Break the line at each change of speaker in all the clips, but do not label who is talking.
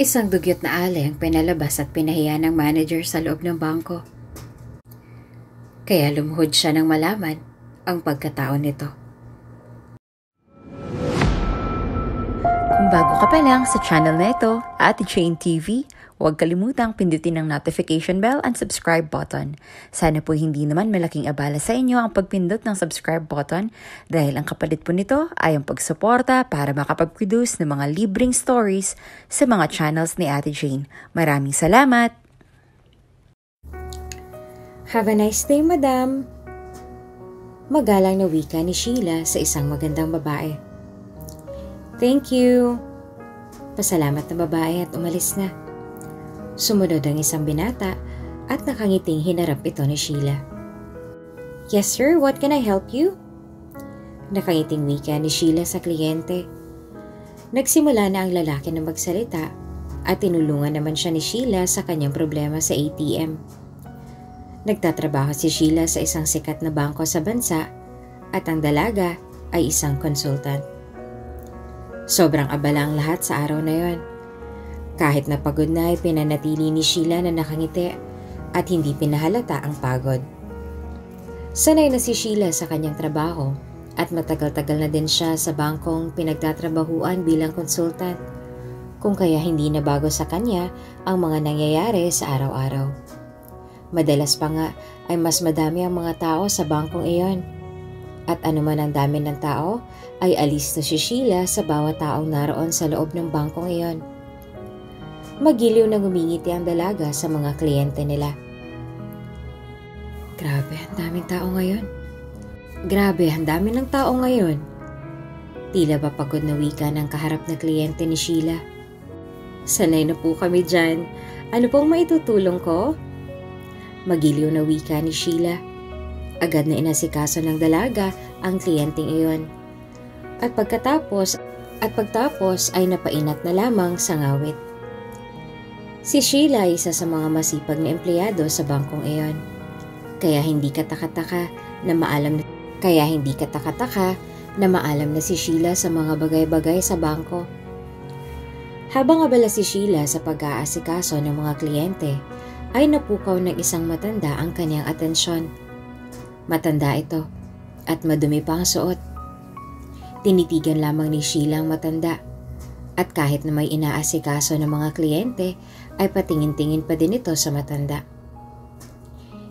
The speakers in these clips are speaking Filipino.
Isang dugyot na alay ang pinalabas at pinahiya ng manager sa loob ng bangko. Kaya lumuhod siya nang malaman ang pagkatao nito.
Kung bago ka pa lang sa channel na ito, Ate Jane TV, huwag kalimutang pindutin ang notification bell and subscribe button. Sana po hindi naman malaking abala sa inyo ang pagpindot ng subscribe button dahil ang kapalit po nito ay ang pagsuporta para makapag-produce ng mga libreng stories sa mga channels ni Ate Jane. Maraming salamat!
Have a nice day, madam. Magalang na wika ni Sheila sa isang magandang babae. Thank you. Pasalamat na babae at umalis na. Sumunod ang isang binata at nakangiting hinarap ito ni Sheila. Yes sir, what can I help you? Nakangiting wika ni Sheila sa kliyente. Nagsimula na ang lalaki na magsalita at tinulungan naman siya ni Sheila sa kanyang problema sa ATM. Nagtatrabaho si Sheila sa isang sikat na bangko sa bansa at ang dalaga ay isang consultant. Sobrang abala ang lahat sa araw na yon. Kahit napagod na ay pinanatili ni Sheila na nakangiti at hindi pinahalata ang pagod. Sanay na si Sheila sa kanyang trabaho at matagal-tagal na din siya sa bangkong pinagtatrabahuan bilang consultant, kung kaya hindi na bago sa kanya ang mga nangyayari sa araw-araw. Madalas pa nga ay mas madami ang mga tao sa bangkong iyon. At anuman ang dami ng tao, ay alis na si Sheila sa bawat taong naroon sa loob ng bangkong iyon. Magiliw na ngumingiti ang dalaga sa mga kliyente nila. Grabe, ang daming tao ngayon. Grabe, ang dami ng tao ngayon. Tila ba pagod na wika ng kaharap na kliyente ni Sheila. Sanay na po kami dyan. Ano pong maitutulong ko? Magiliw na wika ni Sheila. Agad na inasikaso ng dalaga ang kliyenteng iyon. At pagtapos ay napainat na lamang sa ngawit. Si Sheila ay isa sa mga masipag na empleyado sa bangkong iyon. Kaya hindi katakataka na maalam na si Sheila sa mga bagay-bagay sa bangko. Habang abala si Sheila sa pag-aasikaso ng mga kliyente, ay napukaw ng isang matanda ang kanyang atensyon. Matanda ito at madumi pa ang suot. Tinitigan lamang ni Sheila ang matanda at kahit na may inaasikaso ng mga kliyente ay patingin-tingin pa din ito sa matanda.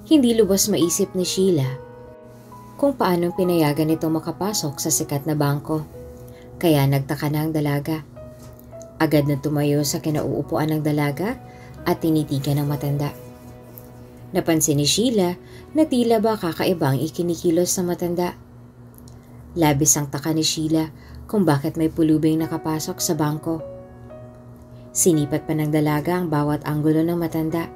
Hindi lubos maisip ni Sheila kung paanong pinayagan ito makapasok sa sikat na bangko, kaya nagtaka na ang dalaga. Agad na tumayo sa kinauupuan ng dalaga at tinitigan ng matanda. Napansin ni Sheila na tila ba kakaiba ang ikinikilos ng matanda. Labis ang taka ni Sheila kung bakit may pulubing nakapasok sa bangko. Sinipat pa ng dalaga ang bawat anggulo ng matanda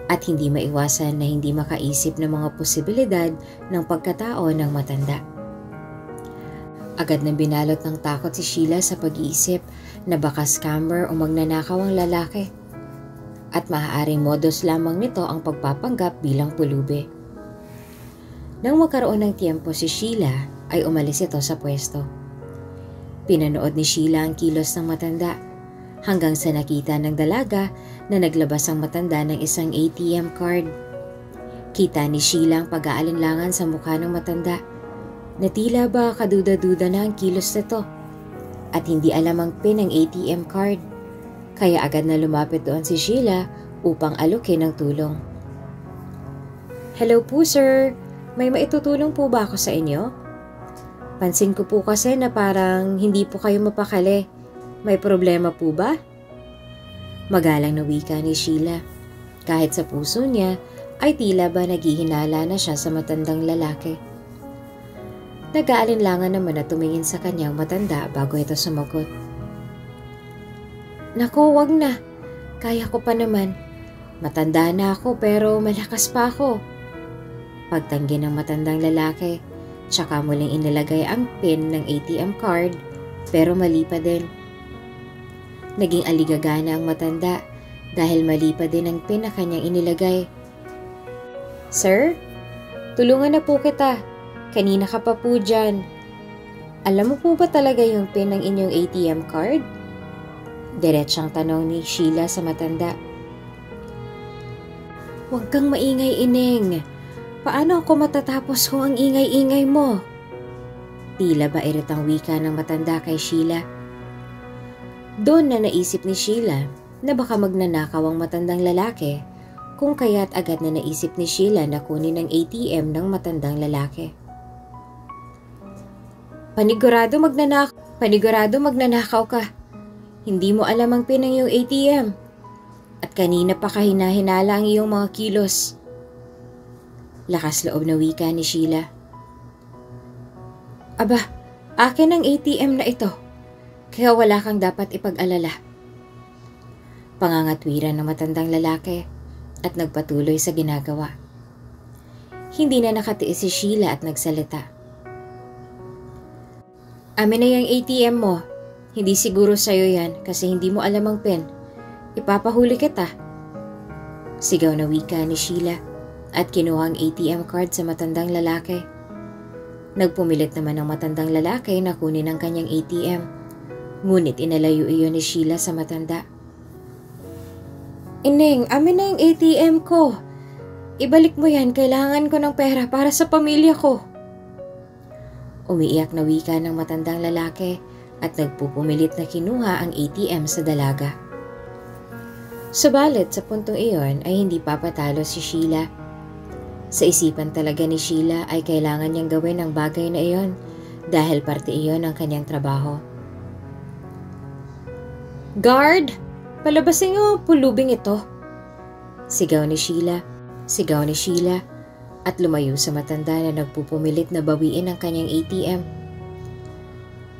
at hindi maiwasan na hindi makaisip ng mga posibilidad ng pagkatao ng matanda. Agad na binalot ng takot si Sheila sa pag-iisip na baka scammer o magnanakaw ang lalaki. At maaaring modus lamang nito ang pagpapanggap bilang pulubi. Nang magkaroon ng tiempo si Sheila, ay umalis ito sa pwesto. Pinanood ni Sheila ang kilos ng matanda hanggang sa nakita ng dalaga na naglabas ang matanda ng isang ATM card. Kita ni Sheila ang pag-aalinlangan sa mukha ng matanda na tila ba kaduda-duda na ang kilos nito at hindi alam ang pin ng ATM card. Kaya agad na lumapit doon si Sheila upang alukin ng tulong. Hello po sir, may maitutulong po ba ako sa inyo? Pansin ko po kasi na parang hindi po kayo mapakali. May problema po ba? Magalang na wika ni Sheila. Kahit sa puso niya ay tila ba naghihinala na siya sa matandang lalaki. Nag-aalinlangan naman na tumingin sa kanyang matanda bago ito sumagot. Naku, wag na. Kaya ko pa naman. Matanda na ako pero malakas pa ako. Pagtanggi ng matandang lalaki, tsaka muling inilagay ang pin ng ATM card pero mali pa din. Naging aligagana ang matanda dahil mali pa din ang pin na kanyang inilagay. Sir, tulungan na po kita. Kanina ka pa po dyan. Alam mo po ba talaga yung pin ng inyong ATM card? Diretsang tanong ni Sheila sa matanda. Huwag kang maingay, Ineng. Paano ako matatapos kung ang ingay-ingay mo? Tila ba iritang wika ng matanda kay Sheila. Doon na naisip ni Sheila na baka magnanakaw ang matandang lalaki, kung kaya't agad na naisip ni Sheila na kunin ang ATM ng matandang lalaki. Panigurado magnanakaw ka. Hindi mo alam ang pin ng iyong ATM. At kanina pa kahina-hinala ang iyong mga kilos. Lakas loob na wika ni Sheila. Aba, akin ang ATM na ito. Kaya wala kang dapat ipag-alala. Pangangatwiran ng matandang lalaki at nagpatuloy sa ginagawa. Hindi na nakatiis si Sheila at nagsalita. Amin na yung ATM mo. Hindi siguro sa'yo yan kasi hindi mo alam ang pin. Ipapahuli kita. Sigaw na wika ni Sheila at kinuha ang ATM card sa matandang lalaki. Nagpumilit naman ang matandang lalaki na kunin ang kanyang ATM. Ngunit inalayo iyon ni Sheila sa matanda. Ineng, amin na yung ATM ko. Ibalik mo yan, kailangan ko ng pera para sa pamilya ko. Umiiyak na wika ng matandang lalaki at nagpupumilit na kinuha ang ATM sa dalaga. Subalit sa puntong iyon ay hindi papatalo si Sheila. Sa isipan talaga ni Sheila ay kailangan niyang gawin ang bagay na iyon dahil parte iyon ng kanyang trabaho. Guard! Palabasin niyo ang pulubing ito. Sigaw ni Sheila at lumayo sa matanda na nagpupumilit na bawiin ang kanyang ATM.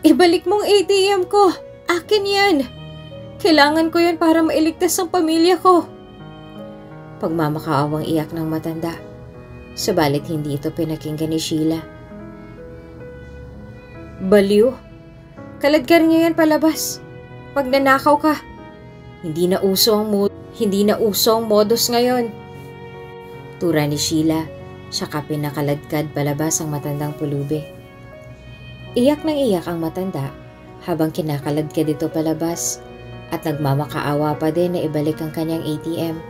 Ibalik mong ATM ko! Akin yan! Kailangan ko yan para mailigtas ang pamilya ko. Pagmamakaawang iyak ng matanda. Subalit hindi ito pinakinggan ni Sheila. Baliw! Kaladkar niyo yan palabas. Pag nanakaw ka. Hindi na uso ang modus ngayon. Tura ni Sheila, saka pinakaladkad palabas ang matandang pulubi. Iyak nang iyak ang matanda habang kinakaladkad ito palabas at nagmamakaawa pa din na ibalik ang kanyang ATM.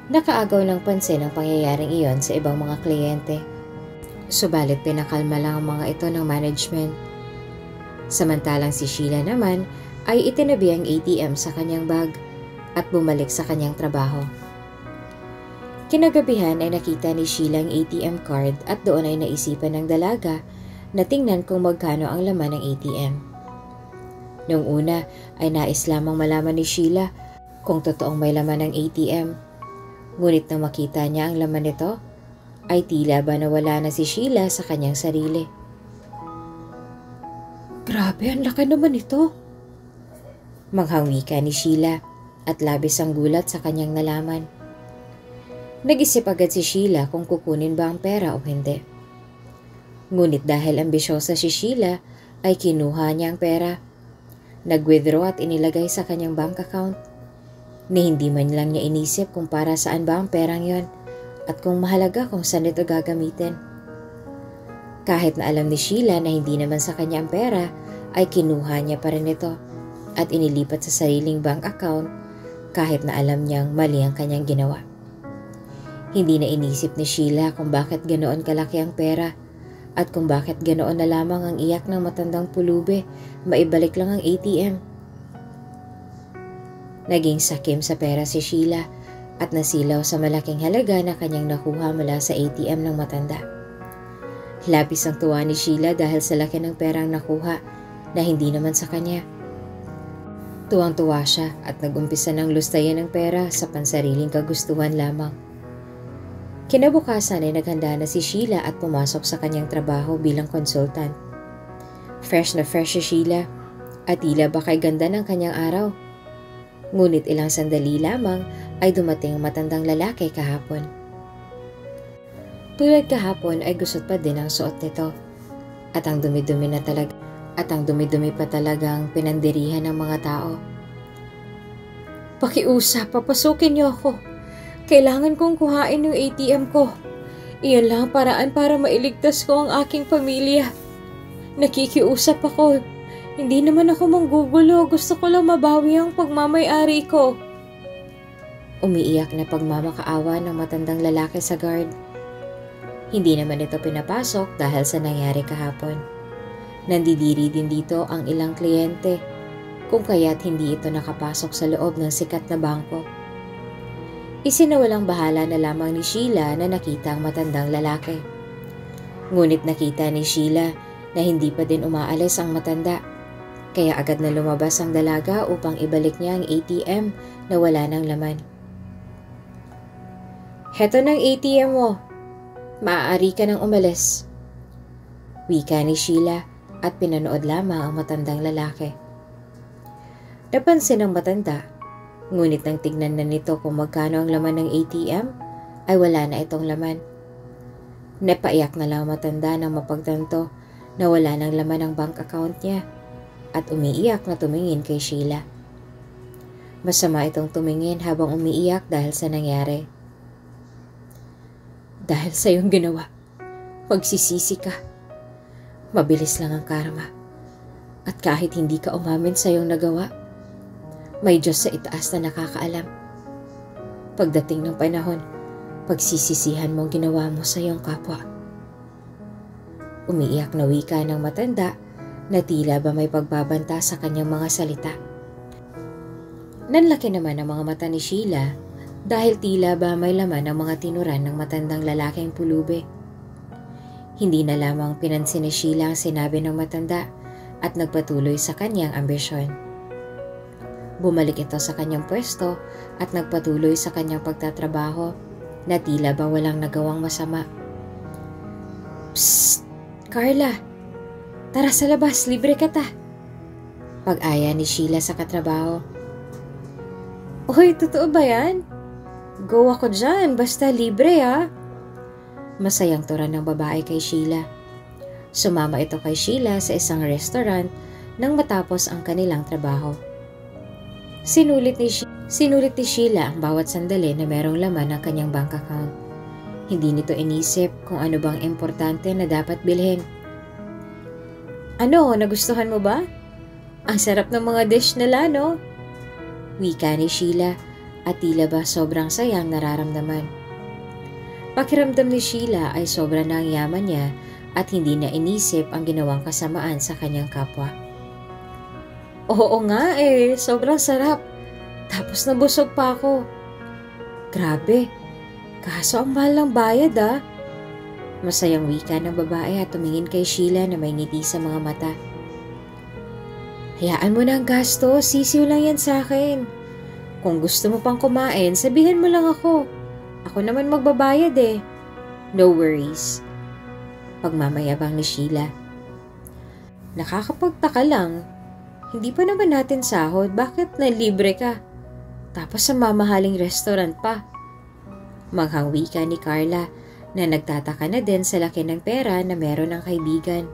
Nakaagaw ng pansin ang pangyayaring iyon sa ibang mga kliyente. Subalit pinakalma lang ang mga ito ng management. Samantalang si Sheila naman ay itinabi ang ATM sa kanyang bag at bumalik sa kanyang trabaho. Kinagabihan ay nakita ni Sheila ang ATM card at doon ay naisipan ng dalaga na tingnan kung magkano ang laman ng ATM. Noong una ay nais lamang malaman ni Sheila kung totoong may laman ng ATM. Ngunit nang makita niya ang laman nito, ay tila ba nawala na si Sheila sa kanyang sarili. Grabe, ang laki naman ito. Manghangwika ni Sheila at labis ang gulat sa kanyang nalaman. Nag-isip agad si Sheila kung kukunin ba ang pera o hindi. Ngunit dahil ambisyosa si Sheila ay kinuha niya ang pera. Nag-withdraw at inilagay sa kanyang bank account. Ni hindi man lang niya inisip kung para saan ba ang perang yon at kung mahalaga kung saan ito gagamitin. Kahit na alam ni Sheila na hindi naman sa kanya ang pera, ay kinuha niya pa rin ito at inilipat sa sariling bank account kahit na alam niyang mali ang kanyang ginawa. Hindi na inisip ni Sheila kung bakit ganoon kalaki ang pera at kung bakit ganoon na lamang ang iyak ng matandang pulubi, maibalik lang ang ATM. Naging sakim sa pera si Sheila at nasilaw sa malaking halaga na kanyang nakuha mula sa ATM ng matanda. Labis ang tuwa ni Sheila dahil sa laki ng perang nakuha na hindi naman sa kanya. Tuwang-tuwa siya at nag-umpisa ng lustayan ng pera sa pansariling kagustuhan lamang. Kinabukasan ay naghanda na si Sheila at pumasok sa kanyang trabaho bilang consultant. Fresh na fresh si Sheila at tila ba kay ganda ng kanyang araw. Ngunit ilang sandali lamang ay dumating ang matandang lalaki kahapon. Tulad kahapon ay gusot pa din ang suot nito at ang dumi-dumi pa talagang pinandirihan ng mga tao. Pakiusap, papasukin niyo ako. Kailangan kong kuhain yung ATM ko. Iyon lang paraan para mailigtas ko ang aking pamilya. Nakikiusap ako. Hindi naman ako manggugulo. Gusto ko lang mabawi ang pagmamay-ari ko. Umiiyak na pagmamakaawa ng matandang lalaki sa guard. Hindi naman ito pinapasok dahil sa nangyari kahapon. Nandidiri din dito ang ilang kliyente, kung kaya't hindi ito nakapasok sa loob ng sikat na bangko. Isinawalang bahala na lamang ni Sheila na nakita ang matandang lalaki. Ngunit nakita ni Sheila na hindi pa din umaalis ang matanda, kaya agad na lumabas ang dalaga upang ibalik niya ang ATM na wala ng laman. "Heto ng ATM mo. Maaari ka nang umalis," wika ni Sheila at pinanood lamang ang matandang lalaki. Napansin ng matanda, ngunit nang tignan na nito kung magkano ang laman ng ATM, ay wala na itong laman. Napaiyak na lang ang matanda nang mapagtanto na wala ng laman ang bank account niya at umiiyak na tumingin kay Sheila. Masama itong tumingin habang umiiyak dahil sa nangyari. "Dahil sa iyong ginawa, magsisisi ka. Mabilis lang ang karma. At kahit hindi ka umamin sa iyong nagawa, may Diyos sa itaas na nakakaalam. Pagdating ng panahon, pagsisisihan mo ang ginawa mo sa iyong kapwa." Umiiyak na wika ng matanda na tila ba may pagbabanta sa kanyang mga salita. Nanlaki naman ang mga mata ni Sheila dahil tila ba may laman ang mga tinuran ng matandang lalaking pulube. Hindi na lamang pinansin ni Sheila ang sinabi ng matanda at nagpatuloy sa kanyang ambisyon. Bumalik ito sa kanyang pwesto at nagpatuloy sa kanyang pagtatrabaho na tila ba walang nagawang masama. "Psst! Carla! Tara sa labas, libre ka ta!" Pag-aya ni Sheila sa katrabaho. "Uy, totoo ba yan? Go ako dyan, basta libre ha." Masayang turan ng babae kay Sheila. Sumama ito kay Sheila sa isang restaurant nang matapos ang kanilang trabaho. Sinulit ni Sheila ang bawat sandali na merong laman ng kanyang bank account. Hindi nito inisip kung ano bang importante na dapat bilhin. "Ano, nagustuhan mo ba? Ang sarap ng mga dish nila, no?" wika ni Sheila at tila ba sobrang sayang nararamdaman. Pakiramdam ni Sheila ay sobra na ang yaman niya at hindi na inisip ang ginawang kasamaan sa kanyang kapwa. "Oo nga sobrang sarap. Tapos nabusog pa ako. Grabe, kaso ang mahal ng bayad ah." Masayang wika ng babae at tumingin kay Sheila na may ngiti sa mga mata. "Hayaan mo na ang gasto, sisiw lang yan sa akin. Kung gusto mo pang kumain, sabihin mo lang ako. Ako naman magbabayad eh. No worries." Pagmamayabang ni Sheila. "Nakakapagtaka lang. Hindi pa naman natin sahod, bakit nalibre ka? Tapos sa mamahaling restaurant pa." Maghang wika ni Carla na nagtataka na din sa laki ng pera na meron ng kaibigan.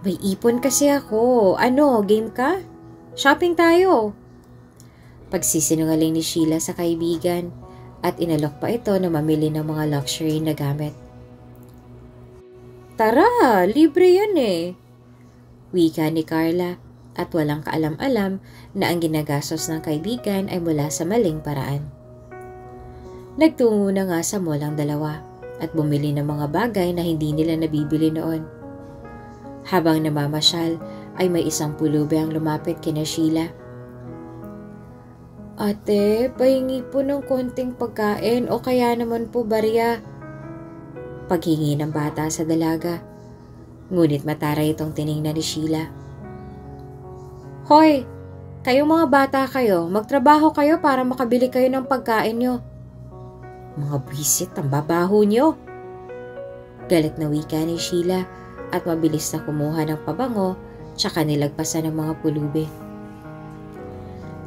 "May ipon kasi ako. Ano, game ka? Shopping tayo." Pagsisinungaling ni Sheila sa kaibigan at inalok pa ito na mamili ng mga luxury na gamit. "Tara, libre yan eh," wika ni Carla at walang kaalam-alam na ang ginagastos ng kaibigan ay mula sa maling paraan. Nagtungo na nga sa mall ang dalawa at bumili ng mga bagay na hindi nila nabibili noon. Habang namamasyal ay may isang pulubi ang lumapit kina Sheila. "Ate, pahingi po ng konting pagkain o kaya naman po barya." Paghingi ng bata sa dalaga. Ngunit mataray itong tiningnan ni Sheila. "Hoy, kayong mga bata kayo, magtrabaho kayo para makabili kayo ng pagkain nyo. Mga bwisit, ang babaho nyo." Galit na wika ni Sheila at mabilis na kumuha ng pabango tsaka nilagpasan ng mga pulubi.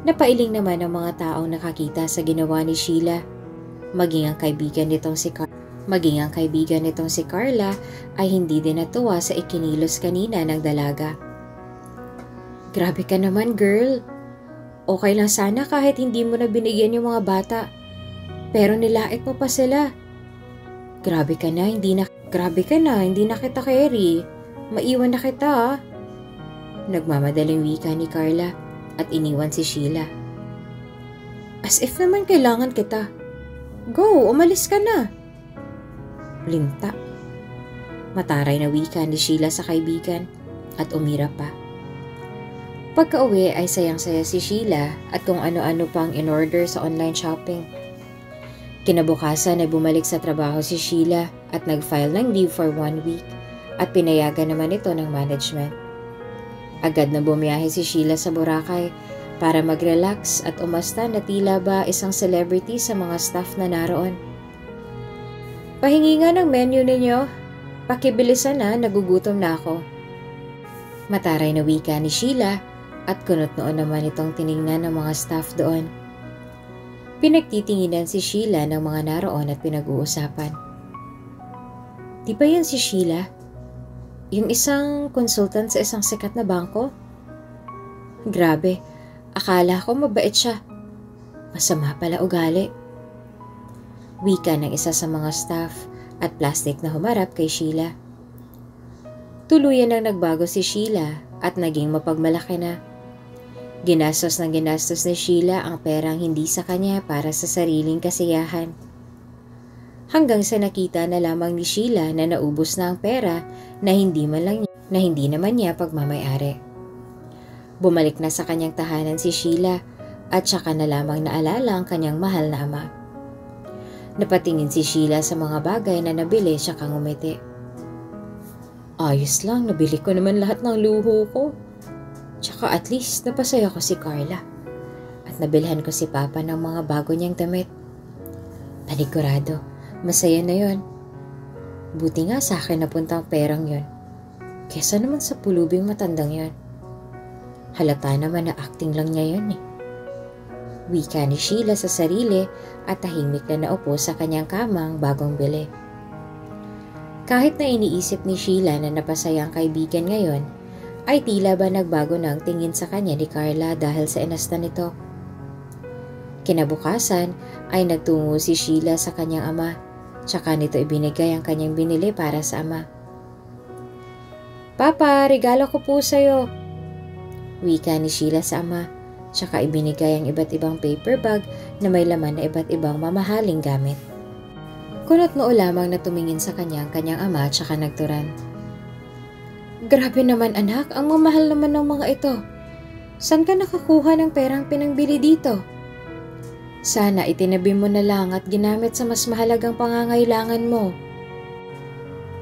Napailing naman ang mga taong nakakita sa ginawa ni Sheila. Maging ang kaibigan nitong si Carla ay hindi din natuwa sa ikinilos kanina ng dalaga. "Grabe ka naman, girl. Okay lang sana kahit hindi mo na binigyan yung mga bata. Pero nilait mo pa sila. Grabe ka na, hindi na kita carry. Maiwan na kita ah." Nagmamadaling wika ni Carla at iniwan si Sheila. As if naman kailangan kita. Go, umalis ka na. Linta. Mataray na wika ni Sheila sa kaibigan at umira pa. Pagka-uwi ay sayang-saya si Sheila at kung ano-ano pang in-order sa online shopping. Kinabukasan ay bumalik sa trabaho si Sheila at nag-file ng leave for 1 week at pinayagan naman ito ng management. Agad na bumiyahe si Sheila sa Boracay para mag-relax at umasta na tila ba isang celebrity sa mga staff na naroon. Pahingi nga ng menu ninyo. Pakibilisan na, nagugutom na ako. Mataray na wika ni Sheila at kunot noon naman itong tiningnan ng mga staff doon. Pinagtitinginan si Sheila ng mga naroon at pinag-uusapan. Di ba yan si Sheila? Yung isang consultant sa isang sikat na bangko? Grabe, akala ko mabait siya. Masama pala ugali. Wika ng isa sa mga staff at plastic na humarap kay Sheila. Tuluyan nang nagbago si Sheila at naging mapagmalaki na. Ginastos ni Sheila ang perang hindi sa kanya para sa sariling kasiyahan. Hanggang sa nakita na lamang ni Sheila na naubos na ang pera na hindi naman niya pagmamayari. Bumalik na sa kanyang tahanan si Sheila at saka na lamang naalala ang kanyang mahal na ama. Napatingin si Sheila sa mga bagay na nabili siya kang ngumiti. Ayos lang, nabili ko naman lahat ng luho ko. Tsaka at least napasaya ko si Carla at nabilhan ko si Papa ng mga bago niyang damit. Panigurado, masaya na yon. Buti nga sa akin napunta ang perang yon. Kesa naman sa pulubing matandang yon. Halata naman na acting lang niya yon eh. Wika ni Sheila sa sarili at tahimik na naupo sa kanyang kamang bagong bili. Kahit na iniisip ni Sheila na napasaya ang kaibigan ngayon, ay tila ba nagbago na ang tingin sa kanya ni Carla dahil sa inasta nito. Kinabukasan ay nagtungo si Sheila sa kanyang ama, tsaka nito ibinigay ang kanyang binili para sa ama. Papa, regalo ko po sa'yo. Wika ni Sheila sa ama, tsaka ibinigay ang iba't ibang paper bag na may laman na iba't ibang mamahaling gamit. Kunot noo lamang na tumingin sa kanyang ama tsaka nagturan. Grabe naman anak, ang mamahal naman ng mga ito. Saan ka nakakuha ng perang pinangbili dito? Sana itinabi mo na lang at ginamit sa mas mahalagang pangangailangan mo.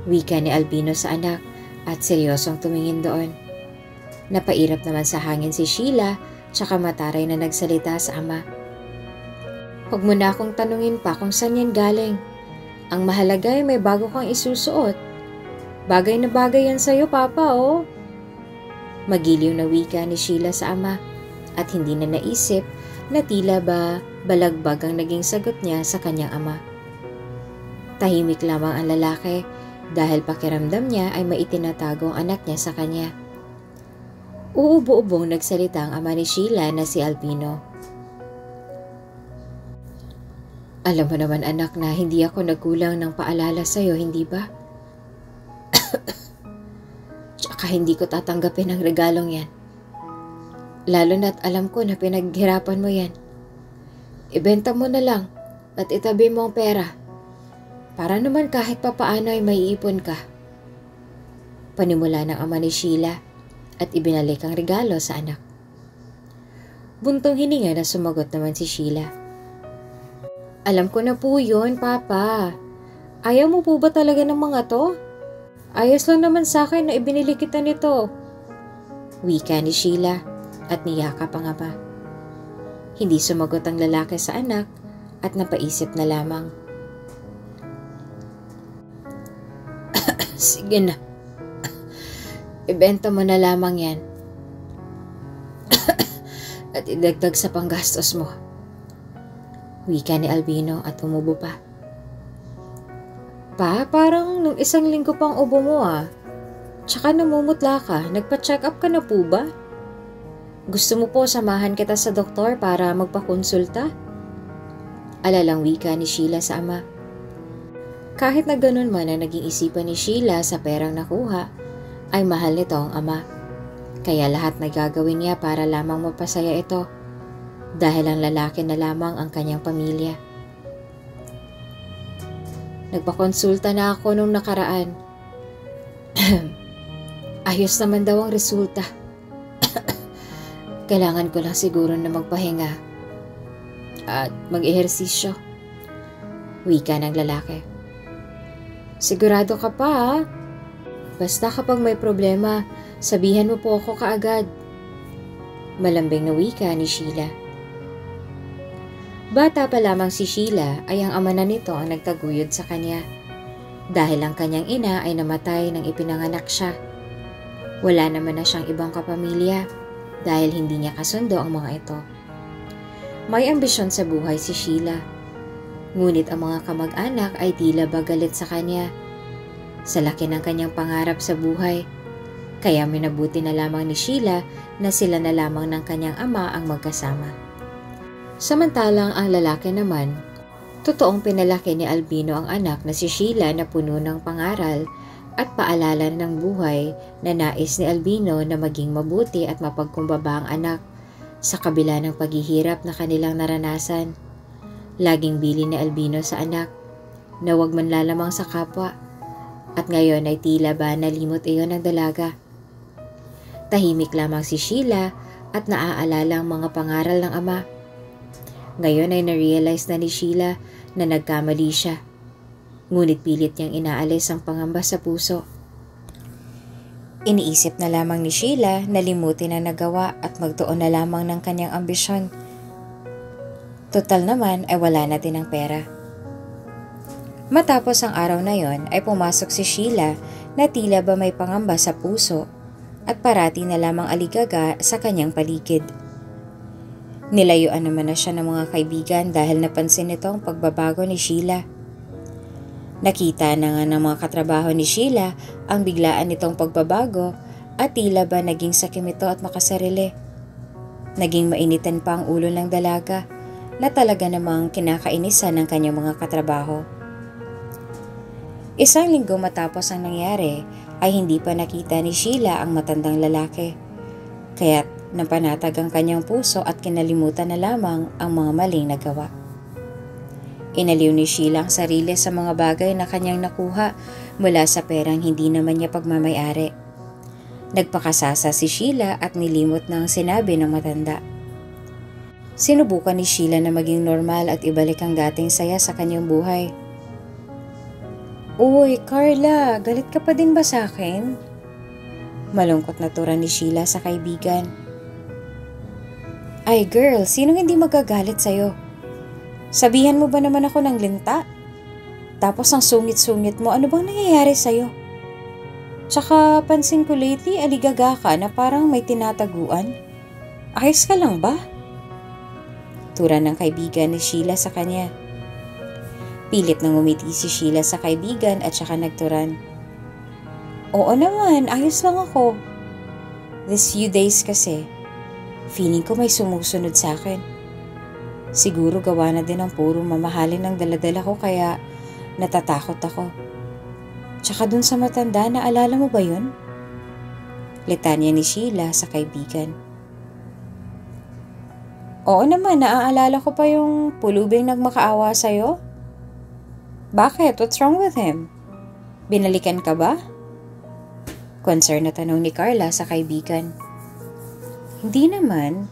Wika ni Albino sa anak at seryosong tumingin doon. Napairap naman sa hangin si Sheila tsaka mataray na nagsalita sa ama. Huwag mo na akong tanungin pa kung saan yan galing. Ang mahalaga ay may bago kang isusuot. Bagay na bagay yan sa'yo, Papa, oh. Magiliw na wika ni Sheila sa ama at hindi na naisip na tila ba balagbag ang naging sagot niya sa kanyang ama. Tahimik lamang ang lalaki dahil pakiramdam niya ay maitinatago ang anak niya sa kanya. Uubo-ubong nagsalita ang ama ni Sheila na si Albino. Alam mo naman anak na hindi ako nagkulang ng paalala sa'yo, hindi ba? Tsaka hindi ko tatanggapin ang regalong yan. Lalo na't alam ko na pinaghirapan mo yan. Ibenta mo na lang at itabi mo ang pera. Para naman kahit papaano ay maiipon ka. Panimula ng ama ni Sheila at ibinalik ang regalo sa anak. Buntong hininga na sumagot naman si Sheila. Alam ko na po yun, Papa. Ayaw mo po ba talaga ng mga to? Ayos lang naman sa akin na ibinili kita nito. Wika ni Sheila at niyakap ang ama. Hindi sumagot ang lalaki sa anak at napaisip na lamang. Sige na. Ibenta mo na lamang yan. At idagdag sa panggastos mo. Wika ni Albino at umubo pa. Pa, parang nung isang linggo pang ubo mo ah. Tsaka namumutla ka, nagpa-check up ka na po ba? Gusto mo po samahan kita sa doktor para magpakonsulta? Alalang wika ni Sheila sa ama. Kahit na ganun man ang naging isipan ni Sheila sa perang nakuha, ay mahal nito ang ama. Kaya lahat na gagawin niya para lamang mapasaya ito dahil ang lalaki na lamang ang kanyang pamilya. Nagpakonsulta na ako nung nakaraan. Ayos naman daw ang resulta. Kailangan ko lang siguro na magpahinga at mag-ehersisyo. Wika ng lalaki. Sigurado ka pa ha? Basta kapag may problema, sabihan mo po ako kaagad. Malambing na wika ni Sheila. Bata pa lamang si Sheila ay ang ama na nito ang nagtaguyod sa kanya. Dahil ang kanyang ina ay namatay nang ipinanganak siya. Wala naman na siyang ibang kapamilya dahil hindi niya kasundo ang mga ito. May ambisyon sa buhay si Sheila. Ngunit ang mga kamag-anak ay tila ba galit sa kanya. Sa laki ng kanyang pangarap sa buhay, kaya minabuti na lamang ni Sheila na sila na lamang ng kanyang ama ang magkasama. Samantalang ang lalaki naman, totoong pinalaki ni Albino ang anak na si Sheila na puno ng pangaral at paalala ng buhay na nais ni Albino na maging mabuti at mapagkumbaba ang anak sa kabila ng paghihirap na kanilang naranasan. Laging bili ni Albino sa anak na huwag man lalamang sa kapwa at ngayon ay tila ba nalimot iyon ng dalaga. Tahimik lamang si Sheila at naaalala ang mga pangaral ng ama. Ngayon ay na-realize na ni Sheila na nagkamali siya. Ngunit pilit niyang inaalis ang pangamba sa puso. Iniisip na lamang ni Sheila na limutin ang nagawa at magtuon na lamang ng kanyang ambisyon. Total naman ay wala na din ang pera. Matapos ang araw na yon ay pumasok si Sheila na tila ba may pangamba sa puso at parati na lamang aligaga sa kanyang paligid. Nilayuan naman na siya ng mga kaibigan dahil napansin nito ang pagbabago ni Sheila. Nakita na nga ng mga katrabaho ni Sheila ang biglaan nitong pagbabago at tila ba naging sakim ito at makasarili. Naging mainitan pa ang ulo ng dalaga na talaga namang kinakainisan ng kanyang mga katrabaho. Isang linggo matapos ang nangyari ay hindi pa nakita ni Sheila ang matandang lalaki. Kaya't napanatag ang kanyang puso at kinalimutan na lamang ang mga maling nagawa. Inaliw ni Sheila ang sarili sa mga bagay na kanyang nakuha mula sa perang hindi naman niya pagmamayari. Nagpakasasa si Sheila at nilimot na ang sinabi ng matanda. Sinubukan ni Sheila na maging normal at ibalik ang dating saya sa kanyang buhay. Uy, Carla, galit ka pa din ba sa akin? Malungkot na tura ni Sheila sa kaibigan. Ay girl, sinong hindi magagalit sa'yo? Sabihan mo ba naman ako ng linta? Tapos ang sungit-sungit mo, ano bang nangyayari sa'yo? Tsaka pansin ko lately, aligaga ka na parang may tinataguan. Ayos ka lang ba? Tura ng kaibigan ni Sheila sa kanya. Pilit nang umiti si Sheila sa kaibigan at saka nagturan. Oo naman, ayos lang ako. This few days kasi, feeling ko may sumusunod sa akin. Siguro gawa na din ang puro mamahalin ng daladala ko kaya natatakot ako. Tsaka dun sa matanda, naalala mo ba yun? Litanya ni Sheila sa kaibigan. Oo naman, naaalala ko pa yung pulubing nagmakaawa sa'yo. Bakit? What's wrong with him? Binalikan ka ba? Concern na tanong ni Carla sa kaibigan. Hindi naman.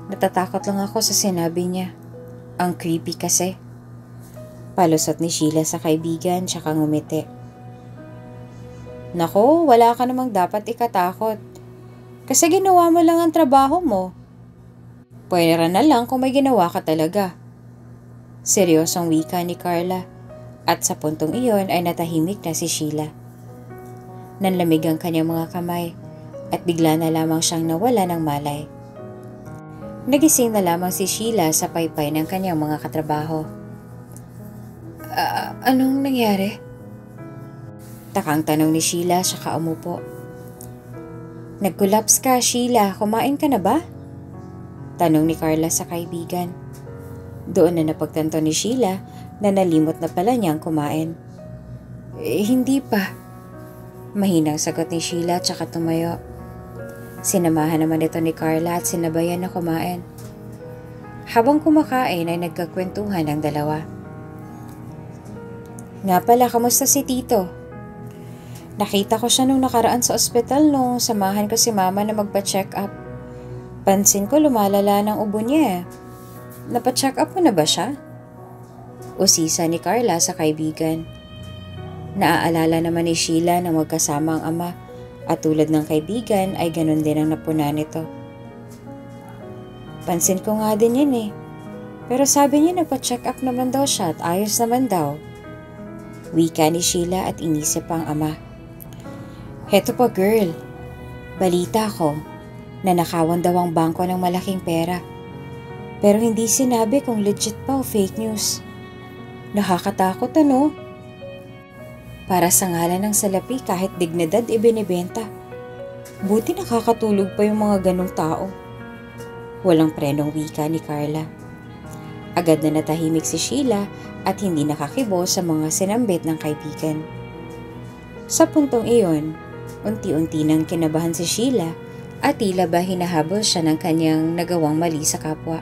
Natatakot lang ako sa sinabi niya. Ang creepy kasi. Palusot ni Sheila sa kaibigan tsaka ngumiti. Nako, wala ka namang dapat ikatakot. Kasi ginawa mo lang ang trabaho mo. Pwera na lang kung may ginawa ka talaga. Seryosong wika ni Carla. At sa puntong iyon ay natahimik na si Sheila. Nanlamig ang kanyang mga kamay at bigla na lamang siyang nawala ng malay. Nagising na lamang si Sheila sa paypay ng kanyang mga katrabaho. Anong nangyari? Takang tanong ni Sheila saka umupo. Nag-collapse ka, Sheila. Kumain ka na ba? Tanong ni Carla sa kaibigan. Doon na napagtanto ni Sheila na nalimot na pala niyang kumain. Hindi pa. Mahinang sagot ni Sheila tsaka tumayo. Sinamahan naman ito ni Carla at sinabayan na kumain. Habang kumakain ay nagkakwentuhan ang dalawa. Nga pala, kamusta si Tito? Nakita ko siya nung nakaraan sa ospital nung samahan ko si Mama na magpa-check up. Pansin ko lumalala ng ubo niya. Napa-check up mo na ba siya? Usisa ni Carla sa kaibigan. Naaalala naman ni Sheila na magkasama ang ama at tulad ng kaibigan ay ganun din ang napunan nito. Pansin ko nga din yan eh. Pero sabi niya nagpa-check up naman daw siya at ayos naman daw. Wika ni Sheila at inisip ang ama. Heto pa girl, balita ko na nakawan daw ang bangko ng malaking pera. Pero hindi sinabi kung legit pa o fake news. Nakakatakot ano? Para sa ngalan ng salapi kahit dignidad ibinibenta. Buti nakakatulog pa yung mga ganong tao. Walang prenong wika ni Carla. Agad na natahimik si Sheila at hindi nakakibo sa mga sinambit ng kaibigan. Sa puntong iyon, unti-unti nang kinabahan si Sheila at tila ba hinahabol siya ng kanyang nagawang mali sa kapwa.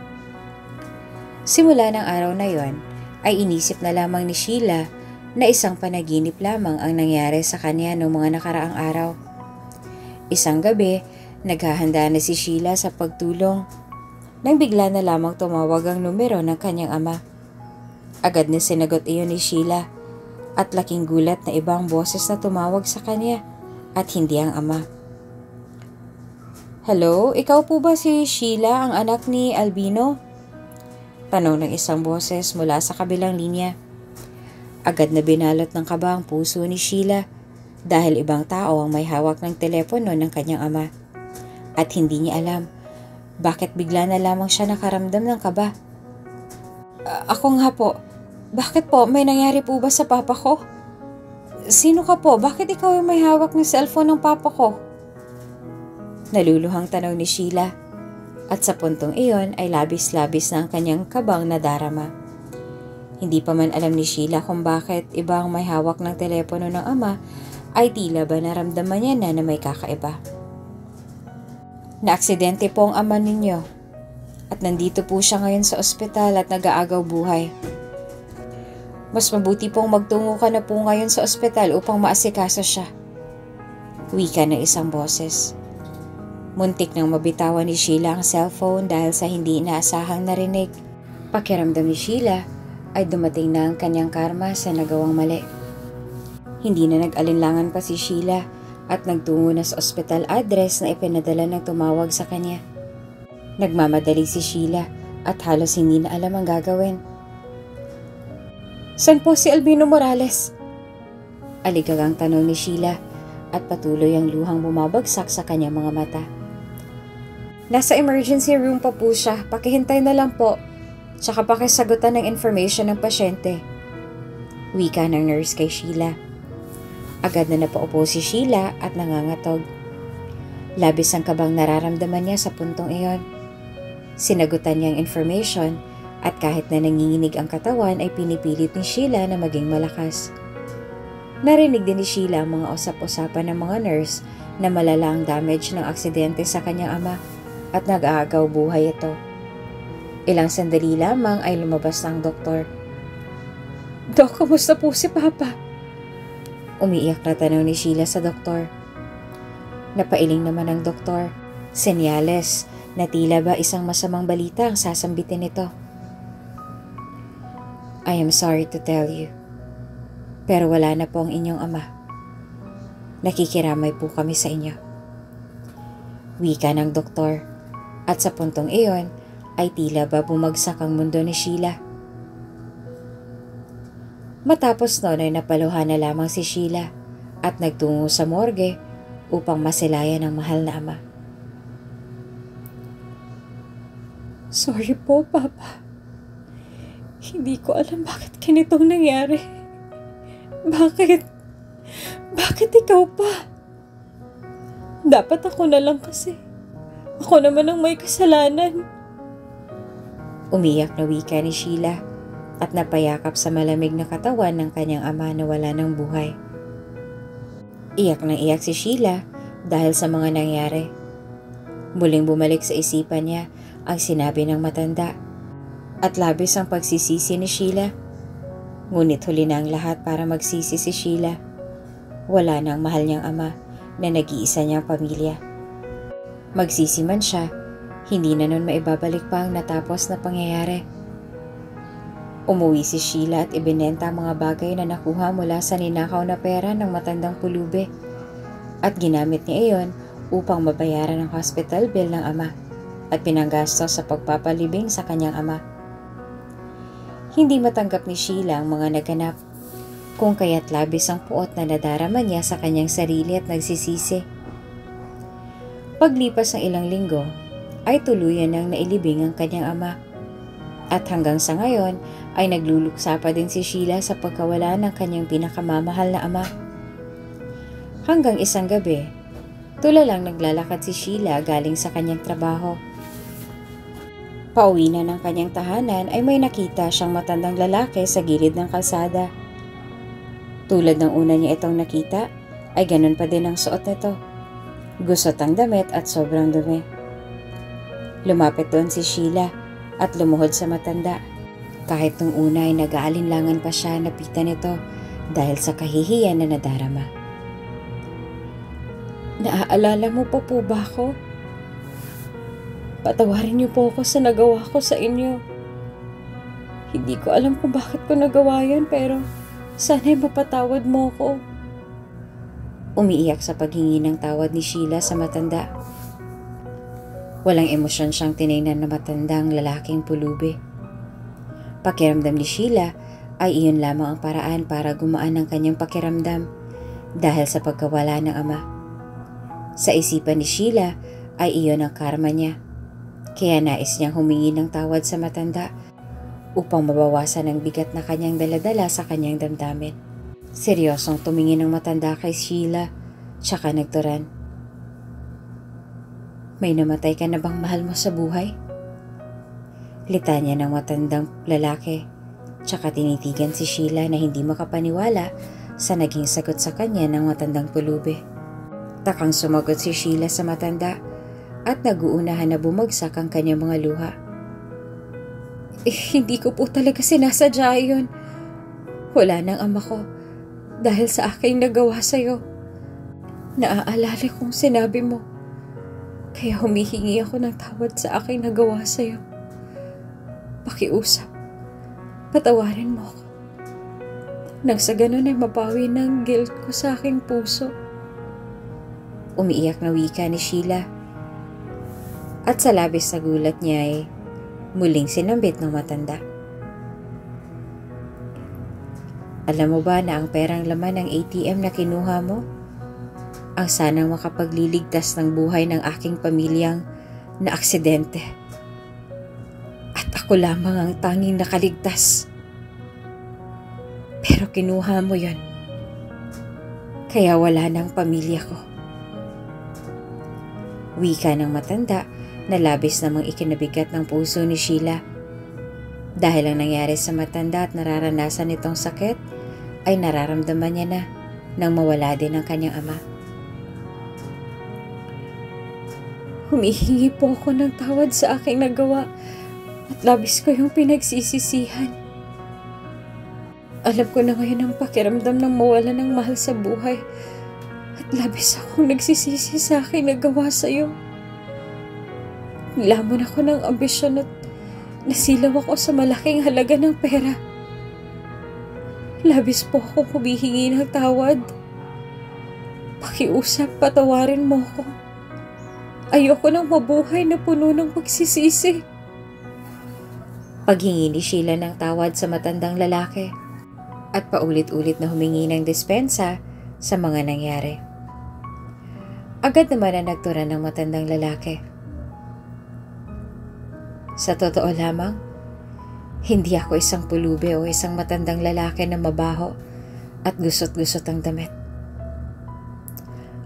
Simula ng araw na yon ay inisip na lamang ni Sheila na isang panaginip lamang ang nangyari sa kanya noong mga nakaraang araw. Isang gabi, naghahanda na si Sheila sa pagtulong nang bigla na lamang tumawag ang numero ng kanyang ama. Agad na sinagot iyon ni Sheila at laking gulat na ibang boses na tumawag sa kanya at hindi ang ama. Hello, ikaw po ba si Sheila, ang anak ni Albino? Tanong ng isang boses mula sa kabilang linya. Agad na binalot ng kaba ang puso ni Sheila dahil ibang tao ang may hawak ng telepono ng kanyang ama. At hindi niya alam bakit bigla na lamang siya nakaramdam ng kaba. Ako nga po. Bakit po? May nangyari po ba sa papa ko? Sino ka po? Bakit ikaw yung may hawak ng cellphone ng papa ko? Naluluhang tanong ni Sheila. At sa puntong iyon ay labis-labis na ang kanyang kabang nadarama. Hindi pa man alam ni Sheila kung bakit ibang may hawak ng telepono ng ama ay tila ba naramdaman niya na may kakaiba. Naaksidente po ang ama ninyo at nandito po siya ngayon sa ospital at nag-aagaw buhay. Mas mabuti pong magtungo ka na po ngayon sa ospital upang maasikaso siya. Wika ng isang boses. Muntik nang mabitawan ni Sheila ang cellphone dahil sa hindi inaasahang narinig. Pakiramdam ni Sheila ay dumating na ang kanyang karma sa nagawang mali. Hindi na nag-alinlangan pa si Sheila at nagtungo na sa ospital address na ipinadala ng tumawag sa kanya. Nagmamadali si Sheila at halos hindi na alam ang gagawin. Saan po si Albino Morales? Aligagang tanong ni Sheila at patuloy ang luhang bumabagsak sa kanyang mga mata. Nasa emergency room pa po siya. Pakihintay na lang po. Tsaka pakisagutan ng information ng pasyente. Wika ng nurse kay Sheila. Agad na napaupo si Sheila at nangangatog. Labis ang kabang nararamdaman niya sa puntong iyon. Sinagutan niya ang information at kahit na nanginginig ang katawan ay pinipilit ni Sheila na maging malakas. Narinig din ni Sheila ang mga usap-usapan ng mga nurse na malala ang damage ng aksidente sa kanyang ama at nag-aagaw buhay ito. Ilang sandali lamang ay lumabas ang doktor. Dok, kamusta po si Papa? Umiiyak na tanong ni Sheila sa doktor. Napailing naman ang doktor. Senyales na tila ba isang masamang balita ang sasambitin nito. I am sorry to tell you. Pero wala na po ang inyong ama. Nakikiramay po kami sa inyo. Wika ng doktor. At sa puntong iyon ay tila ba bumagsak ang mundo ni Sheila. Matapos noon ay napaluhan na lamang si Sheila at nagtungo sa morgue upang masilayan ang mahal na ama. Sorry po, Papa. Hindi ko alam bakit ganitong nangyari. Bakit? Bakit ikaw pa? Dapat ako na lang kasi. Ako naman ang may kasalanan. Umiyak na wika ni Sheila at napayakap sa malamig na katawan ng kanyang ama na wala ng buhay. Iyak na iyak si Sheila dahil sa mga nangyari. Muling bumalik sa isipan niya ang sinabi ng matanda at labis ang pagsisisi ni Sheila. Ngunit huli na ang lahat para magsisi si Sheila. Wala na ang mahal niyang ama na nag-iisa niyang pamilya. Magsisi man siya, hindi na nun maibabalik pa ang natapos na pangyayari. Umuwi si Sheila at ibinenta ang mga bagay na nakuha mula sa ninakaw na pera ng matandang pulube at ginamit niya iyon upang mabayaran ang hospital bill ng ama at pinanggastos sa pagpapalibing sa kanyang ama. Hindi matanggap ni Sheila ang mga naganap, kung kaya't labis ang puot na nadarama niya sa kanyang sarili at nagsisisi. Paglipas ng ilang linggo, ay tuluyan nang nailibing ang kanyang ama. At hanggang sa ngayon ay nagluluksa pa din si Sheila sa pagkawala ng kanyang pinakamamahal na ama. Hanggang isang gabi, tulalang naglalakad si Sheila galing sa kanyang trabaho. Pauwi na ng kanyang tahanan ay may nakita siyang matandang lalaki sa gilid ng kalsada. Tulad ng una niya itong nakita, ay ganun pa din ang suot nito. Gusot ang damit at sobrang dumi. Lumapit doon si Sheila at lumuhod sa matanda. Kahit nung una ay nag-aalinlangan pa siya napitan nito dahil sa kahihiyan na nadarama. "Naaalala mo pa po ba ako? Patawarin niyo po ako sa nagawa ko sa inyo. Hindi ko alam kung bakit ko nagawa yun pero sana'y mapatawad mo ko." Umiiyak sa paghingi ng tawad ni Sheila sa matanda. Walang emosyon siyang tiningnan na matandang lalaking pulubi. Pakiramdam ni Sheila ay iyon lamang ang paraan para gumaan ang kanyang pakiramdam dahil sa pagkawala ng ama. Sa isipan ni Sheila ay iyon ang karma niya. Kaya nais niyang humingi ng tawad sa matanda upang mabawasan ang bigat na kanyang daladala sa kanyang damdamin. Seryosong tumingin ang matanda kay Sheila, tsaka nagturan. "May namatay ka na bang mahal mo sa buhay?" Litanya ng matandang lalaki, tsaka tinitigan si Sheila na hindi makapaniwala sa naging sagot sa kanya ng matandang pulubi. Takang sumagot si Sheila sa matanda at naguunahan na bumagsak ang kanyang mga luha. Hindi ko po talaga sinasadya yun. Wala nang ama ko dahil sa aking nagawa sa'yo. Naaalala kong sinabi mo. Kaya humihingi ako ng tawad sa aking nagawa sa'yo. Pakiusap, patawarin mo ako. Nang sa ganun ay mabawi ng guilt ko sa aking puso. Umiiyak na wika ni Sheila. At sa labis na gulat niya ay muling sinambit ng matanda. "Alam mo ba na ang perang laman ng ATM na kinuha mo ang sanang makapagliligtas ng buhay ng aking pamilyang na aksidente. At ako lamang ang tanging nakaligtas. Pero kinuha mo yon. Kaya wala ng pamilya ko." Wika ng matanda na labis namang ikinabigat ng puso ni Sheila. Dahil ang nangyari sa matanda at nararanasan nitong sakit ay nararamdaman niya na nang mawala din ang kanyang ama. "Humihingi po ako ng tawad sa aking nagawa at labis ko yung pinagsisisihan. Alam ko na ngayon ang pakiramdam ng mawala ng mahal sa buhay at labis akong nagsisisi sa aking nagawa sa iyo. Nilamon ako ng ambisyon at nasilaw ako sa malaking halaga ng pera. Labis po akong humihingi ng tawad. Pakiusap, patawarin mo ko. Ayoko nang mabuhay na puno ng pagsisisi." Paghingi ni Sheila ng tawad sa matandang lalaki at paulit-ulit na humingi ng dispensa sa mga nangyari. Agad naman na nagtura ng matandang lalaki. "Sa totoo lamang, hindi ako isang pulubi o isang matandang lalaki na mabaho at gusot-gusot ang damit.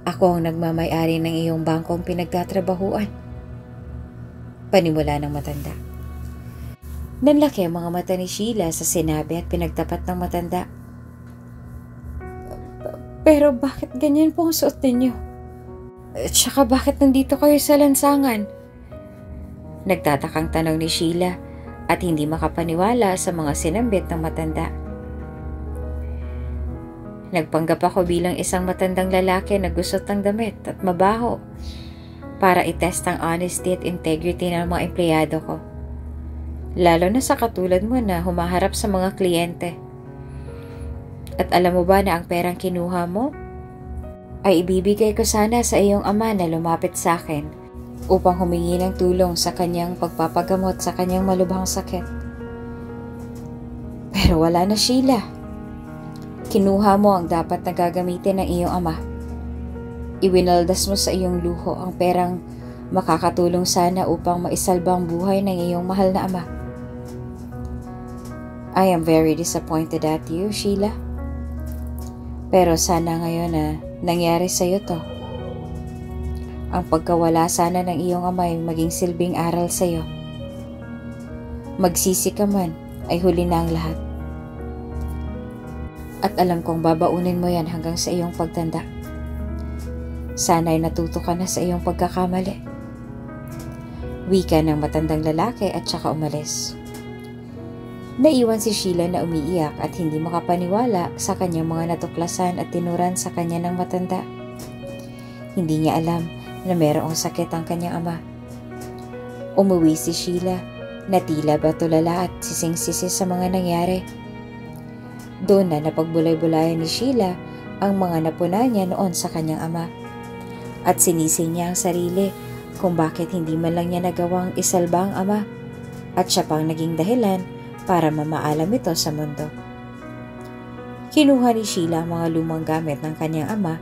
Ako ang nagmamay-ari ng iyong bangkong pinagtatrabahuan." Panimula ng matanda. Nanlaki ang mga mata ni Sheila sa sinabi at pinagtapat ng matanda. "Pero bakit ganyan po ang suot ninyo?" Tsaka bakit nandito kayo sa lansangan? Nagtatakang tanong ni Sheila at hindi makapaniwala sa mga sinambit ng matanda. Nagpanggap ako bilang isang matandang lalaki na gusot ng damit at mabaho para itest ang honesty at integrity ng mga empleyado ko. Lalo na sa katulad mo na humaharap sa mga kliyente. At alam mo ba na ang perang kinuha mo ay ibibigay ko sana sa iyong ama na lumapit sa akin upang humingi ng tulong sa kanyang pagpapagamot sa kanyang malubhang sakit. Pero wala na, Sheila. Kinuha mo ang dapat na gagamitin ng iyong ama. Iwinaldas mo sa iyong luho ang perang makakatulong sana upang maisalbang buhay ng iyong mahal na ama. I am very disappointed at you, Sheila. Pero sana ngayon na nangyari sa iyo to. Ang pagkawala sana ng iyong ama ay maging silbing aral sa iyo. Magsisi ka man ay huli na ang lahat. At alam kong babaunin mo yan hanggang sa iyong pagtanda. Sana'y natuto ka na sa iyong pagkakamali. Wika ng matandang lalaki at saka umalis. Naiwan si Sheila na umiiyak at hindi makapaniwala sa kanyang mga natuklasan at tinuran sa kanya ng matanda. Hindi niya alam na mayroong sakit ang kanyang ama. Umuwi si Sheila na tila ba tulala at sising-sisi sa mga nangyari. Doon na napagbulay-bulayan ni Sheila ang mga napuna niya noon sa kanyang ama. At sinising niya ang sarili kung bakit hindi man lang niya nagawang isalba ang ama at siya pang naging dahilan para mamaalam ito sa mundo. Kinuha ni Sheila ang mga lumang gamit ng kanyang ama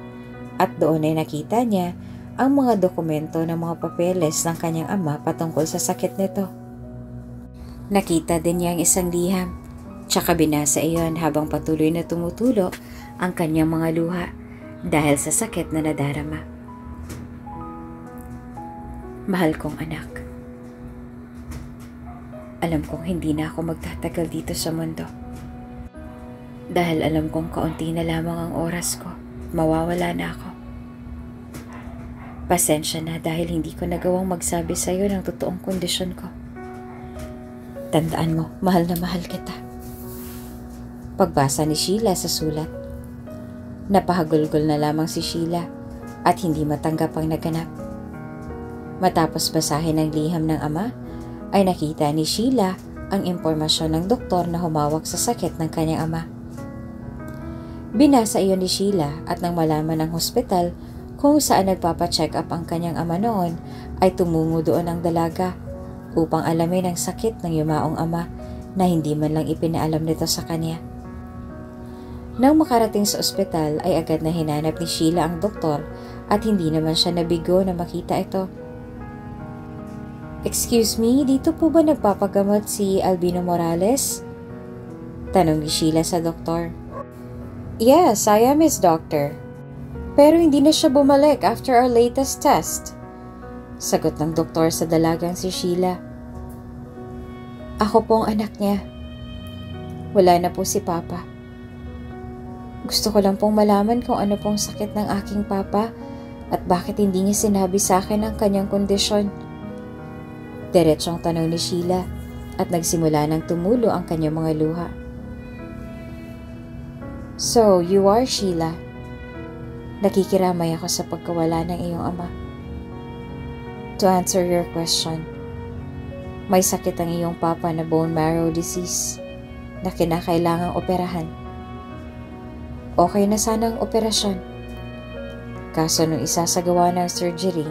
at doon ay nakita niya ang mga dokumento ng mga papeles ng kanyang ama patungkol sa sakit nito. Nakita din niya ang isang liham, tsaka binasa iyon habang patuloy na tumutulo ang kanyang mga luha dahil sa sakit na nadarama. Mahal kong anak, alam kong hindi na ako magtatagal dito sa mundo. Dahil alam kong kaunti na lamang ang oras ko, mawawala na ako. Pasensya na dahil hindi ko nagawang magsabi sa iyo ng totoong kondisyon ko. Tandaan mo, mahal na mahal kita. Pagbasa ni Sheila sa sulat. Napahagulgol na lamang si Sheila at hindi matanggap ang naganap. Matapos basahin ang liham ng ama, ay nakita ni Sheila ang impormasyon ng doktor na humawak sa sakit ng kanyang ama. Binasa iyon ni Sheila at nang malaman ng hospital kung saan nagpapacheck up ang kanyang ama noon, ay tumungo doon ang dalaga upang alamin ang sakit ng yumaong ama na hindi man lang ipinaalam nito sa kanya. Nang makarating sa ospital ay agad na hinanap ni Sheila ang doktor at hindi naman siya nabigo na makita ito. Excuse me, dito po ba nagpapagamot si Albino Morales? Tanong ni Sheila sa doktor. Yes, I am his doctor. Pero hindi na siya bumalik after our latest test. Sagot ng doktor sa dalagang si Sheila. Ako po ang anak niya. Wala na po si Papa. Gusto ko lang pong malaman kung ano pong sakit ng aking Papa at bakit hindi niya sinabi sa akin ang kanyang kondisyon. Diretsong tanong ni Sheila at nagsimula ng tumulo ang kanyang mga luha. So, you are Sheila. Nakikiramay ako sa pagkawala ng iyong ama. To answer your question, may sakit ang iyong papa na bone marrow disease na kinakailangang operahan. Okay na sana ang operasyon. Kaso nung isasagawa ng surgery,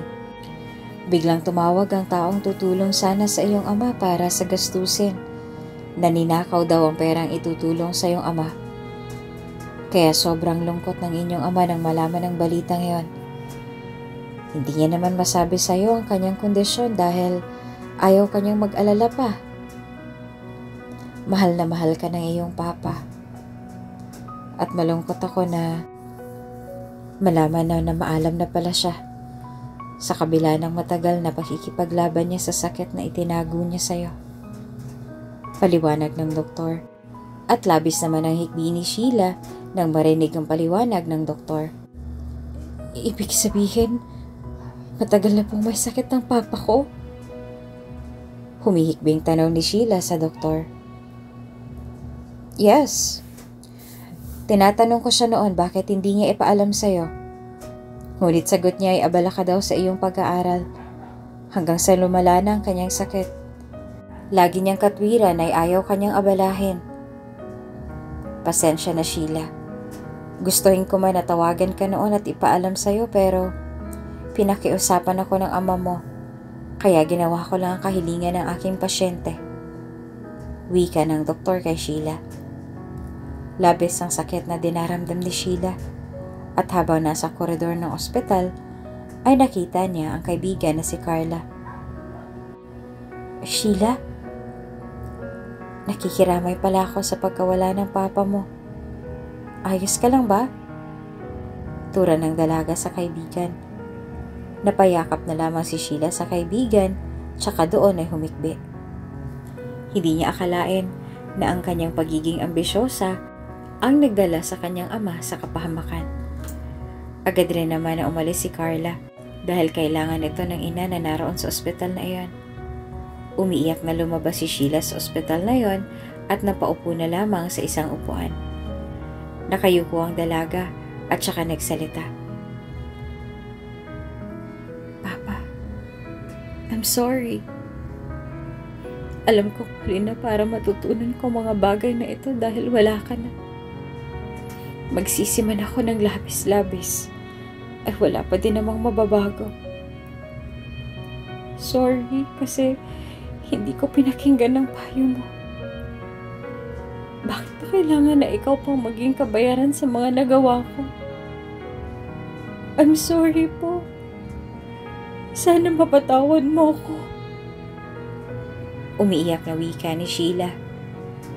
biglang tumawag ang taong tutulong sana sa iyong ama para sa gastusin. Naninakaw daw ang perang itutulong sa iyong ama. Kaya sobrang lungkot ng inyong ama nang malaman ang balitang iyon. Hindi niya naman masabi sa iyo ang kanyang kondisyon dahil ayaw kanyang mag-alala pa. Mahal na mahal ka ng iyong papa. At malungkot ako na malaman na maalam na pala siya sa kabila ng matagal na pakikipaglaban niya sa sakit na itinago niya sa iyo. Paliwanag ng doktor. At labis naman ang hikbi ni Sheila nang marinig ang paliwanag ng doktor. Ibig sabihin, Matagal na pong may sakit ng papa ko. Humihikbing tanong ni Sheila sa doktor. Yes. Tinatanong ko siya noon bakit hindi niya ipaalam sa'yo. Ngunit sagot niya ay abala ka daw sa iyong pag-aaral hanggang sa lumala na ang kanyang sakit. Lagi niyang katwiran ay ayaw kanyang abalahin. Pasensya na Sheila. Gustuhin ko man na tawagan ka noon at ipaalam sa'yo pero pinakiusapan ako ng ama mo. Kaya ginawa ko lang ang kahilingan ng aking pasyente. Wika ng doktor kay Sheila. Labis ang sakit na dinaramdam ni Sheila at habang nasa koridor ng ospital ay nakita niya ang kaibigan na si Carla. Sheila, nakikiramay pala ako sa pagkawala ng papa mo. Ayos ka lang ba? Tura ng dalaga sa kaibigan. Napayakap na lamang si Sheila sa kaibigan tsaka doon ay humikbi. Hindi niya akalain na ang kanyang pagiging ambisyosa ang nagdala sa kanyang ama sa kapahamakan. Agad rin naman na umalis si Carla dahil kailangan ito ng ina na naroon sa ospital na iyon. Umiiyak na lumabas si Sheila sa ospital na iyon at napaupo na lamang sa isang upuan. Nakayuko ang dalaga at saka nagsalita. Papa, I'm sorry. Alam ko huli na para matutunan ko mga bagay na ito dahil wala ka na. Magsisiman ako ng labis-labis ay wala pa din namang mababago. Sorry kasi hindi ko pinakinggan ang payo mo. Bakit pa kailangan na ikaw pang maging kabayaran sa mga nagawa ko? I'm sorry po. Sana mapatawad mo ko. Umiiyak na wika ni Sheila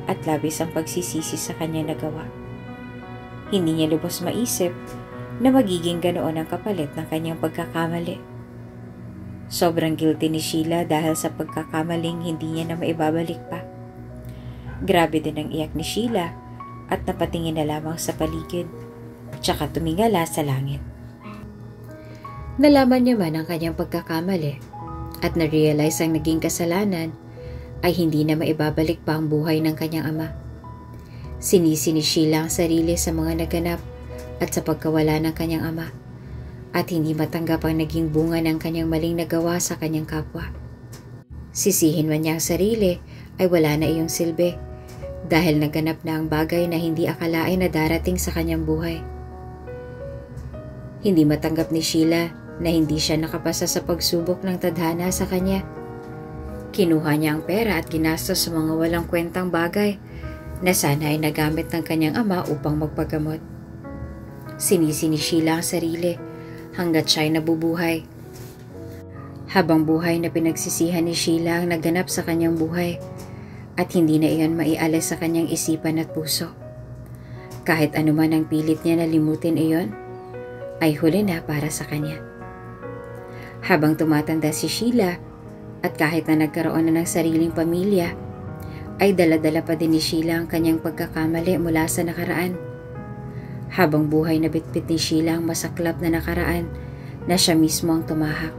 at labis ang pagsisisi sa kanya nagawa. Hindi niya lubos maisip na magiging ganoon ang kapalit ng kanyang pagkakamali. Sobrang guilty ni Sheila dahil sa pagkakamaling hindi niya na maibabalik pa. Grabe din ang iyak ni Sheila at napatingin na lamang sa paligid tsaka tumingala sa langit. Nalaman niya man ang kanyang pagkakamali at na-realize ang naging kasalanan ay hindi na maibabalik pa ang buhay ng kanyang ama. Sinisi ni Sheila ang sarili sa mga naganap at sa pagkawala ng kanyang ama at hindi matanggap ang naging bunga ng kanyang maling nagawa sa kanyang kapwa. Sisihin man niya ang sarili ay wala na iyong silbi dahil naganap na ang bagay na hindi akalain na darating sa kanyang buhay. Hindi matanggap ni Sheila na hindi siya nakapasa sa pagsubok ng tadhana sa kanya. Kinuha niya ang pera at ginastos sa mga walang kwentang bagay na sana ay nagamit ng kanyang ama upang magpagamot. Sinisi ni Sheila ang sarili hanggat siya ay nabubuhay. Habang buhay na pinagsisihan ni Sheila ang naganap sa kanyang buhay at hindi na iyon maialis sa kanyang isipan at puso. Kahit anuman ang pilit niya na limutin iyon, ay huli na para sa kanya. Habang tumatanda si Sheila at kahit na nagkaroon na ng sariling pamilya, ay dala-dala pa din ni Sheila ang kanyang pagkakamali mula sa nakaraan. Habang buhay na bitbit ni Sheila ang masaklap na nakaraan na siya mismo ang tumahak.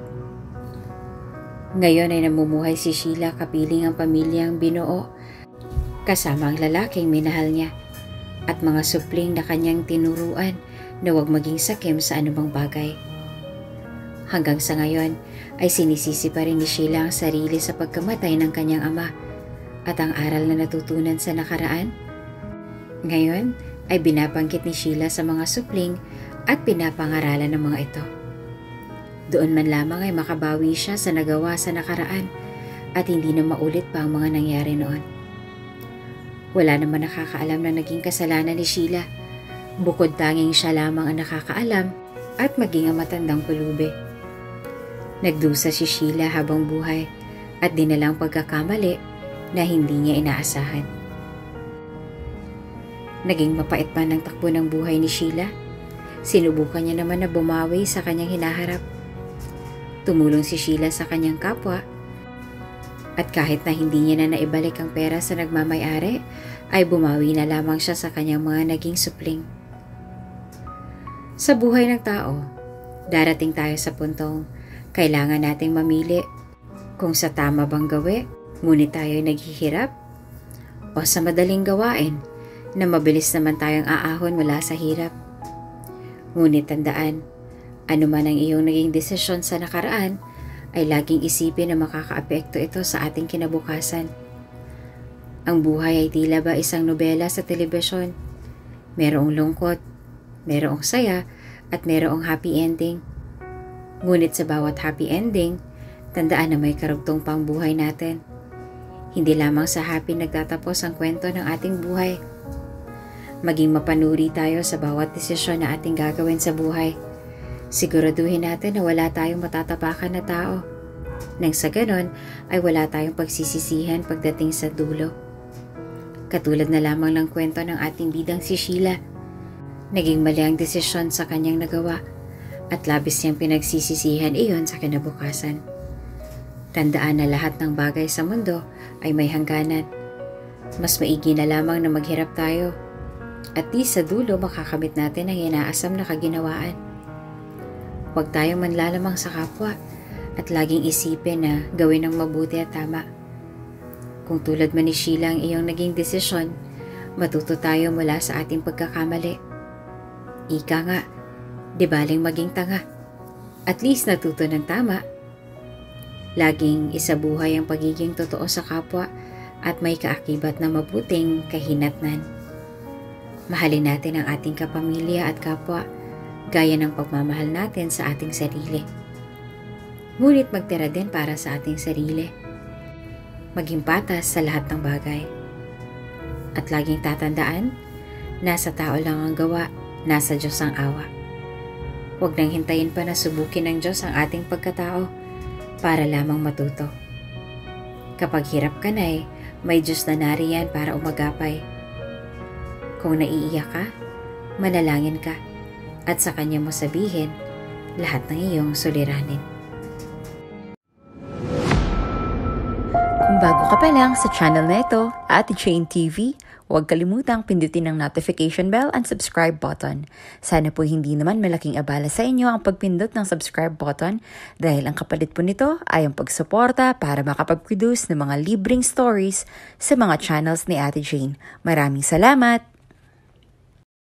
Ngayon ay namumuhay si Sheila kapiling ang pamilyang binuo kasama ang lalaking minahal niya at mga supling na kanyang tinuruan na huwag maging sakim sa anumang bagay. Hanggang sa ngayon ay sinisisi pa rin ni Sheila ang sarili sa pagkamatay ng kanyang ama at ang aral na natutunan sa nakaraan. Ngayon ay binabangkit ni Sheila sa mga supling at pinapangaralan ng mga ito. Doon man lamang ay makabawi siya sa nagawa sa nakaraan at hindi na maulit pa ang mga nangyari noon. Wala naman nakakaalam na naging kasalanan ni Sheila, bukod tanging siya lamang ang nakakaalam at maging ang matandang pulubi. Nagdusa si Sheila habang buhay at dinalang pagkakamali na hindi niya inaasahan. Naging mapait pa ng takbo ng buhay ni Sheila. Sinubukan niya naman na bumawi sa kanyang hinaharap. Tumulong si Sheila sa kanyang kapwa at kahit na hindi niya na naibalik ang pera sa nagmamay-ari, ay bumawi na lamang siya sa kanyang mga naging supling. Sa buhay ng tao, darating tayo sa puntong Kailangan nating mamili kung sa tama bang gawi, ngunit tayo naghihirap, o sa madaling gawain na mabilis naman tayong aahon mula sa hirap. Ngunit tandaan, ano man ang iyong naging desisyon sa nakaraan, ay laging isipin na makakaapekto ito sa ating kinabukasan. Ang buhay ay tila ba isang nobela sa telebisyon. Merong lungkot, merong saya, at merong happy ending. Ngunit sa bawat happy ending, tandaan na may karugtong pang buhay natin. Hindi lamang sa happy nagtatapos ang kwento ng ating buhay. Maging mapanuri tayo sa bawat desisyon na ating gagawin sa buhay. Siguraduhin natin na wala tayong matatapakan na tao. Nang sa ganon ay wala tayong pagsisisihan pagdating sa dulo. Katulad na lamang ng kwento ng ating bidang si Sheila. Naging mali ang desisyon sa kanyang nagawa at labis niyang pinagsisisihan iyon sa kinabukasan. Tandaan na lahat ng bagay sa mundo ay may hangganan. Mas maigi na lamang na maghirap tayo. At di sa dulo makakamit natin ang inaasam na kaginawaan. Huwag tayong manlalamang sa kapwa at laging isipin na gawin ang mabuti at tama. Kung tulad man ni Sheila ang iyong naging desisyon, matuto tayo mula sa ating pagkakamali. Ika nga, di baling maging tanga. At least natuto ng tama. Laging isabuhay ang pagiging totoo sa kapwa at may kaakibat na mabuting kahinatnan. Mahalin natin ang ating kapamilya at kapwa gaya ng pagmamahal natin sa ating sarili. Ngunit magtira din para sa ating sarili. Maging patas sa lahat ng bagay. At laging tatandaan, nasa tao lang ang gawa, nasa Diyos ang awa. Huwag nang hintayin pa na subukin ng Diyos ang ating pagkatao para lamang matuto. Kapag hirap ka na may Diyos na nariyan para umagapay. Kung naiiyak ka, manalangin ka at sa Kanya mo sabihin lahat ng iyong suliranin.
Kung bago ka pa lang sa channel na ito, Ate Jane TV, huwag kalimutang pindutin ang notification bell and subscribe button. Sana po hindi naman malaking abala sa inyo ang pagpindot ng subscribe button dahil ang kapalit po nito ay ang pagsuporta para makapag-produce ng mga libreng stories sa mga channels ni Ate Jane. Maraming salamat!